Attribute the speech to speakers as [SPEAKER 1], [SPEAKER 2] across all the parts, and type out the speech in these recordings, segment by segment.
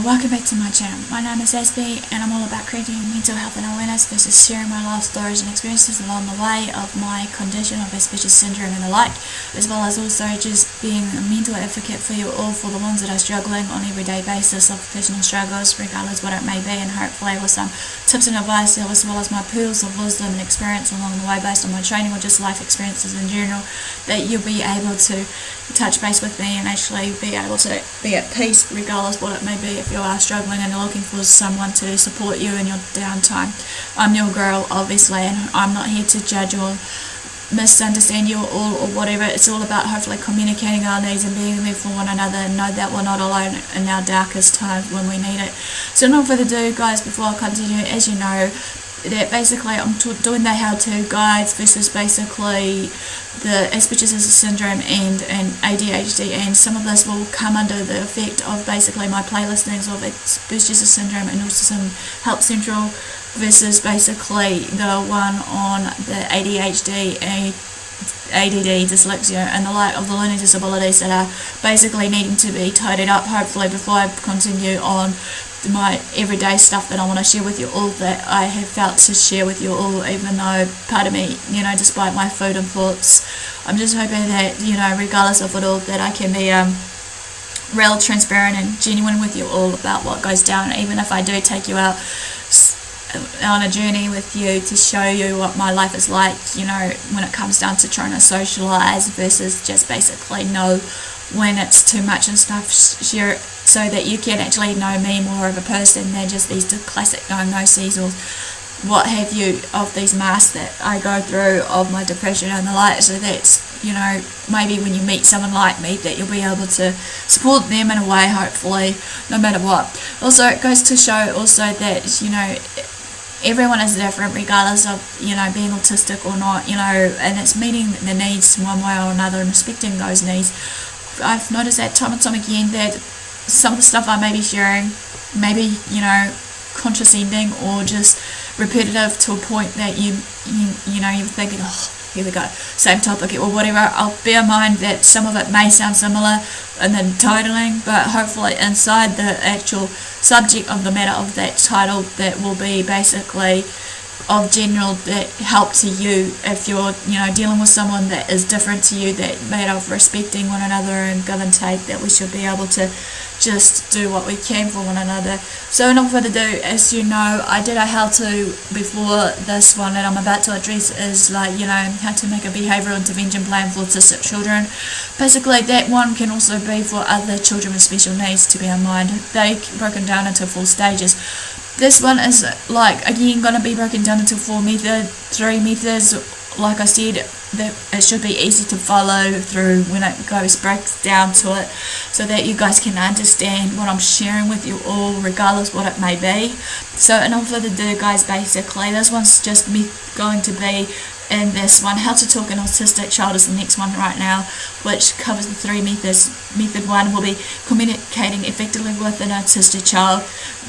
[SPEAKER 1] welcome back to my channel. My name is Aspie and I'm all about creating mental health and awareness versus sharing my life stories and experiences along the way of my condition of Asperger's syndrome and the like, as well as also just being a mental advocate for you all, for the ones that are struggling on an everyday basis of personal struggles, regardless what it may be, and hopefully with some tips and advice as well as my pearls of wisdom and experience along the way based on my training or just life experiences in general, that you'll be able to touch base with me and actually be able to be at peace regardless what it may be if you are struggling and looking for someone to support you in your downtime. I'm your girl, obviously, and I'm not here to judge or misunderstand you or whatever. It's all about hopefully communicating our needs and being there for one another, and know that we're not alone in our darkest times when we need it. So no further ado, guys, before I continue, as you know, that basically I'm doing the how-to guides versus basically the Asperger's syndrome and ADHD, and some of this will come under the effect of basically my playlistings of Asperger's syndrome and Autism Help Central versus basically the one on the ADHD and ADD, dyslexia and the like of the learning disabilities that are basically needing to be tidied up, hopefully, before I continue on my everyday stuff that I want to share with you all, that I have felt to share with you all, even though part of me, despite my food and thoughts, I'm just hoping that, regardless of it all, that I can be real, transparent and genuine with you all about what goes down, even if I do take you out on a journey with you to show you what my life is like, when it comes down to trying to socialize versus just basically know when it's too much and stuff, share it so that you can actually know me more of a person than just these classic diagnoses or what have you of these masks that I go through of my depression and the like, so that maybe when you meet someone like me, that you'll be able to support them in a way, hopefully, no matter what. Also, it goes to show also that everyone is different regardless of being autistic or not, and it's meeting the needs one way or another and respecting those needs. I've noticed that time and time again that some of the stuff I may be sharing, maybe condescending or just repetitive to a point that you're thinking, oh, here we go, same topic or whatever. I'll bear in mind that some of it may sound similar in the titling, but hopefully inside the actual subject of the matter of that title, that will be basically of general that help to you if you're dealing with someone that is different to you, that matter of respecting one another and give and take, that we should be able to just do what we can for one another. So enough further ado, as you know, I did a how-to before this one that I'm about to address is how to make a behavioural intervention plan for autistic children. Basically that one can also be for other children with special needs, to bear in mind. They broken down into 4 stages. This one is again going to be broken down into 3 methods. Like I said, that it should be easy to follow through when it breaks down to it, so that you guys can understand what I'm sharing with you all, regardless what it may be. So enough further ado, guys, basically this one's just me going to be in this one. How to talk an autistic child is the next one right now, which covers the 3 methods. Method 1 will be communicating effectively with an autistic child.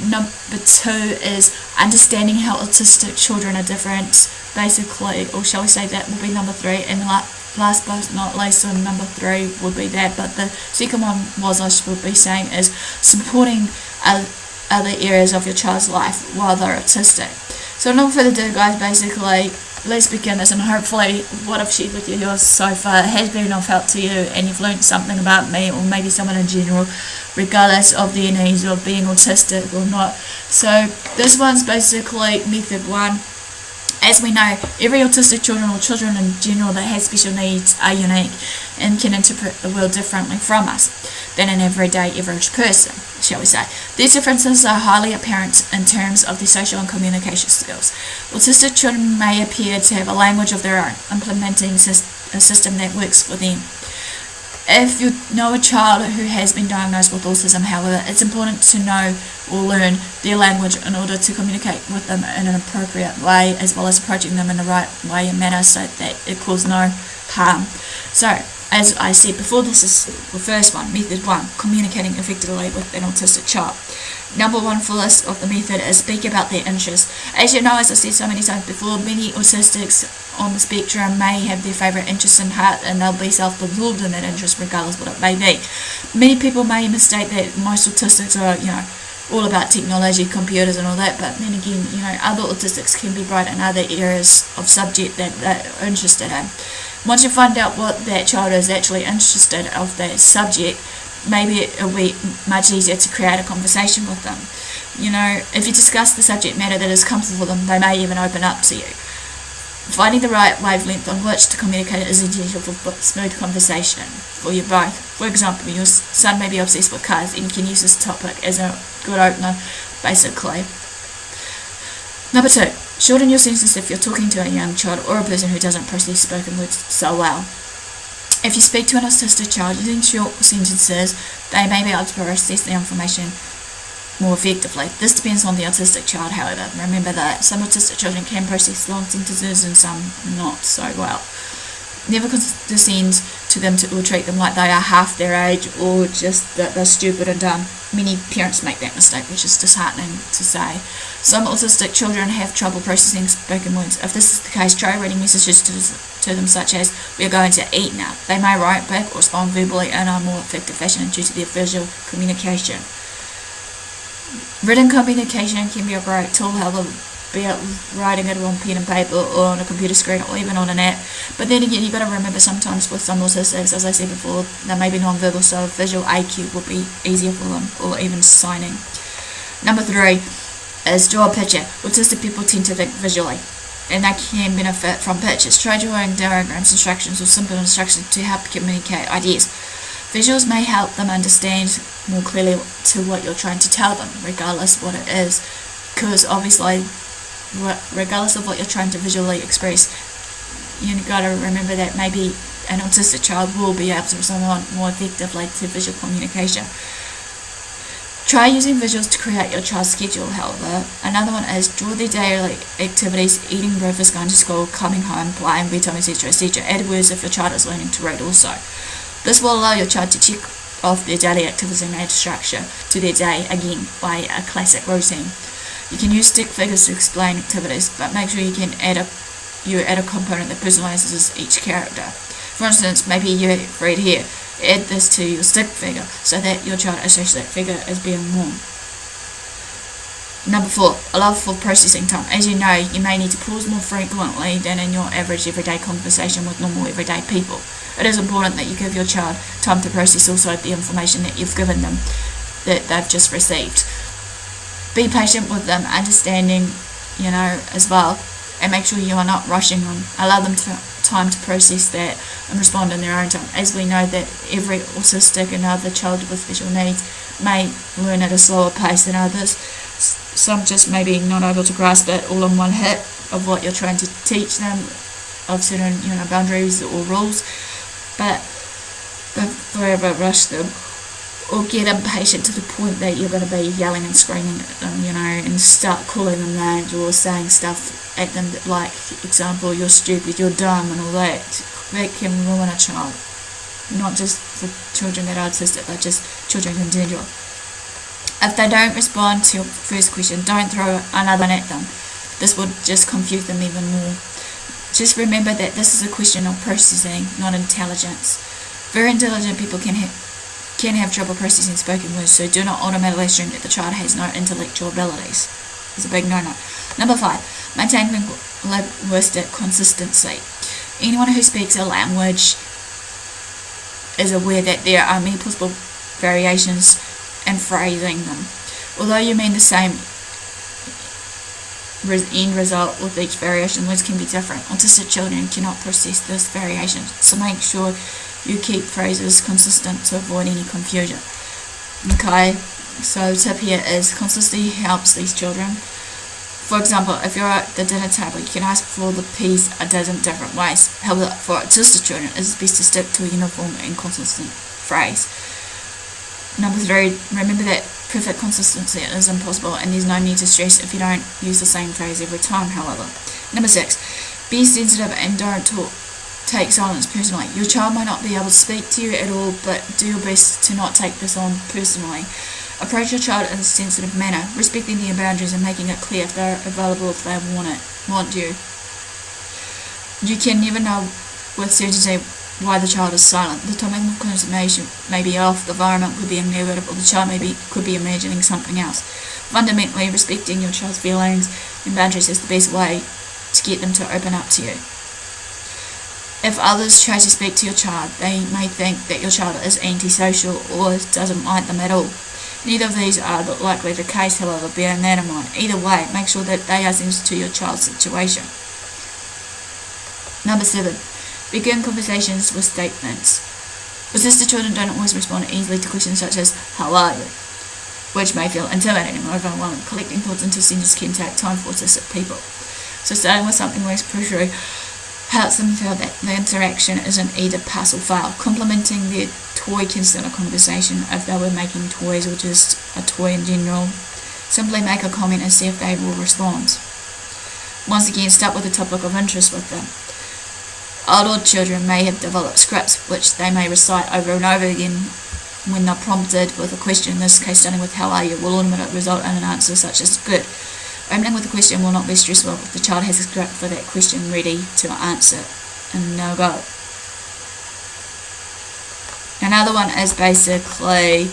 [SPEAKER 1] Number 2 is understanding how autistic children are different, basically, or shall we say that will be number 3, and last but not least, so number 3 would be that, but the second one was, I should be saying, is supporting other areas of your child's life while they're autistic. So no further ado, guys, basically let's begin this, and hopefully what I've shared with you so far has been of help to you and you've learned something about me, or maybe someone in general, regardless of their needs of being autistic or not. So this one's basically method 1. As we know, every autistic children or children in general that has special needs are unique and can interpret the world differently from us than an everyday average person, shall we say. These differences are highly apparent in terms of their social and communication skills. Autistic children may appear to have a language of their own, implementing a system that works for them. If you know a child who has been diagnosed with autism, however, it's important to know or learn their language in order to communicate with them in an appropriate way, as well as approaching them in the right way and manner so that it causes no harm. So, as I said before, this is the first one, method 1, communicating effectively with an autistic child. Number 1 for this of the method is speak about their interests. As you know, as I said so many times before, many autistics on the spectrum may have their favourite interest in heart, and they'll be self-absorbed in that interest regardless what it may be. Many people may mistake that most autistics are, all about technology, computers and all that, but then again, other autistics can be bright in other areas of subject that they're interested in. Once you find out what that child is actually interested of that subject, maybe it'll be much easier to create a conversation with them. If you discuss the subject matter that is comfortable for them, they may even open up to you. Finding the right wavelength on which to communicate is essential for smooth conversation for you both. For example, your son may be obsessed with cars, and you can use this topic as a good opener, basically. Number 2, shorten your sentences if you're talking to a young child or a person who doesn't process spoken words so well. If you speak to an autistic child using short sentences, they may be able to process the information more effectively. This depends on the autistic child, however. Remember that some autistic children can process long sentences and some not so well. Never condescend to them or treat them like they are half their age or just that they're stupid and dumb. Many parents make that mistake, which is disheartening to say. Some autistic children have trouble processing spoken words. If this is the case, try reading messages to them such as, "We are going to eat now." They may write back or respond verbally in a more effective fashion due to their visual communication. Written communication can be a great tool, however, be it writing it on pen and paper or on a computer screen or even on an app. But then again, you've got to remember sometimes with some autistics, as I said before, they may be non-verbal, so visual AQ will be easier for them, or even signing. Number 3 is draw a picture. Autistic people tend to think visually, and they can benefit from pictures. Try drawing diagrams, instructions, or simple instructions to help communicate ideas. Visuals may help them understand more clearly to what you're trying to tell them, regardless of what it is, because obviously, regardless of what you're trying to visually express, you've got to remember that maybe an autistic child will be able to respond more effectively to visual communication. Try using visuals to create your child's schedule, however. Another one is draw their daily activities: eating, breakfast, going to school, coming home, playing, bedtime, etc., etc. Add words if your child is learning to read also. This will allow your child to check off their daily activities and add structure to their day, again, by a classic routine. You can use stick figures to explain activities, but make sure you add a component that personalizes each character. For instance, maybe you read here, add this to your stick figure so that your child associates that figure as being warm. Number 4, allow for processing time. As you know, you may need to pause more frequently than in your average everyday conversation with normal everyday people. It is important that you give your child time to process also the information that you've given them, that they've just received. Be patient with them, understanding, as well, and make sure you are not rushing them. Allow them time to process that and respond in their own time. As we know that every autistic and other child with visual needs may learn at a slower pace than others. Some just may be not able to grasp it all in one hit of what you're trying to teach them, of certain boundaries or rules, but don't forever rush them or get impatient to the point that you're going to be yelling and screaming at them, and start calling them names or saying stuff at them like, example, "You're stupid, you're dumb," and all that. That can ruin a child, not just for children that are autistic, but just children in general. If they don't respond to your first question, don't throw another one at them. This would just confuse them even more. Just remember that this is a question of processing, not intelligence. Very intelligent people can have trouble processing spoken words, so do not automatically assume that the child has no intellectual abilities. It's a big no-no. Number 5, maintain linguistic consistency. Anyone who speaks a language is aware that there are many possible variations in phrasing them. Although you mean the same end result with each variation, words can be different. Autistic children cannot process this variation, so make sure you keep phrases consistent to avoid any confusion. Okay, so tip here is consistency helps these children. For example, if you're at the dinner table, you can ask for the peas a dozen different ways. However, for autistic children, it's best to stick to a uniform and consistent phrase. Number 3, remember that perfect consistency is impossible, and there's no need to stress if you don't use the same phrase every time, however. Number 6, be sensitive and don't take silence personally. Your child might not be able to speak to you at all, but do your best to not take this on personally. Approach your child in a sensitive manner, respecting their boundaries and making it clear if they're available if they want you. You can never know with certainty why the child is silent. The topic of conversation may be off, the environment could be negative, or the child could be imagining something else. Fundamentally, respecting your child's feelings and boundaries is the best way to get them to open up to you. If others try to speak to your child, they may think that your child is antisocial or doesn't like them at all. Neither of these are likely the case, however, bearing that in mind. Either way, make sure that they are sensitive to your child's situation. Number 7. Begin conversations with statements. Autistic children don't always respond easily to questions such as, how are you? Which may feel intimidating or overwhelming. Collecting thoughts into sentences can take time for autistic people. So starting with something less pressury helps them feel that the interaction isn't either pass or fail. Complimenting their toy can start a conversation if they were making toys or just a toy in general. Simply make a comment and see if they will respond. Once again, start with a topic of interest with them. Older children may have developed scripts which they may recite over and over again when they're prompted with a question. In this case, starting with how are you will automatically result in an answer such as good. Opening with a question will not be stressful if the child has a script for that question ready to answer, and they'll go. Another one is basically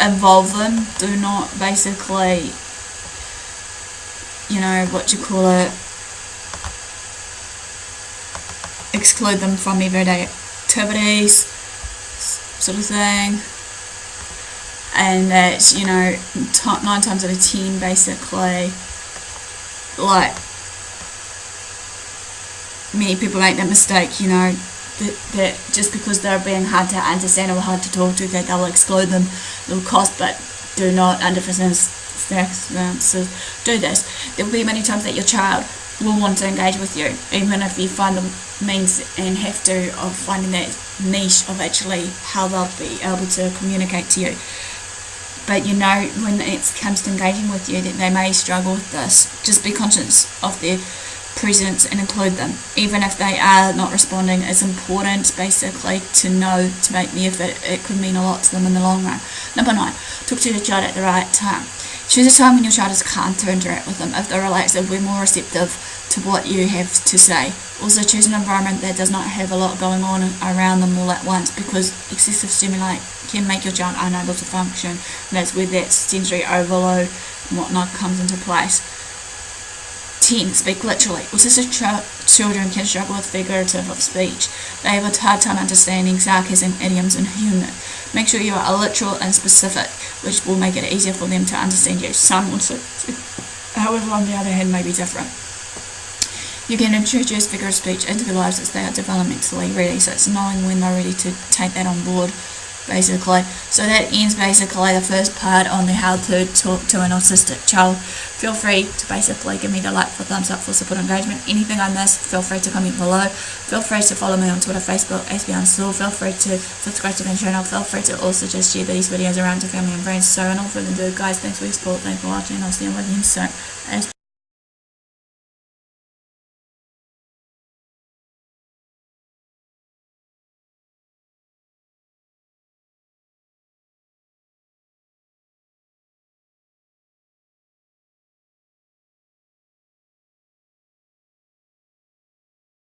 [SPEAKER 1] involve them. Do not basically, exclude them from everyday activities, sort of thing. And that, 9 times out of 10, basically, many people make that mistake, that just because they're being hard to understand or hard to talk to, that they'll exclude them, little cost, but do not, under circumstances, do this. There will be many times that your child will want to engage with you, even if you find the means and have to of finding that niche of actually how they'll be able to communicate to you. But when it comes to engaging with you, that they may struggle with this. Just be conscious of their presence and include them. Even if they are not responding, it's important basically to know to make the effort. It could mean a lot to them in the long run. Number 9, talk to your child at the right time. Choose a time when your child is calm to interact with them. If they're relaxed, they'll be more receptive to what you have to say. Also, choose an environment that does not have a lot going on around them all at once, because excessive stimuli can make your child unable to function, and that's where that sensory overload and whatnot comes into place. 10. Speak literally. Autistic children can struggle with figurative of speech. They have a hard time understanding sarcasm, idioms, and humour. Make sure you are literal and specific, which will make it easier for them to understand you. Some autistic, however, on the other hand, may be different. You can introduce figurative speech into their lives as they are developmentally ready, so it's knowing when they're ready to take that on board, basically. So that ends basically the first part on the how to talk to an autistic child. Feel free to basically give me the like for thumbs up for support and engagement. Anything I missed, feel free to comment below. Feel free to follow me on Twitter, Facebook, AspieAnswersAll. Feel free to subscribe to my channel. Feel free to also just share these videos around to family and friends. So without further ado, guys, thanks for your support, thanks for watching. I'll see you again soon.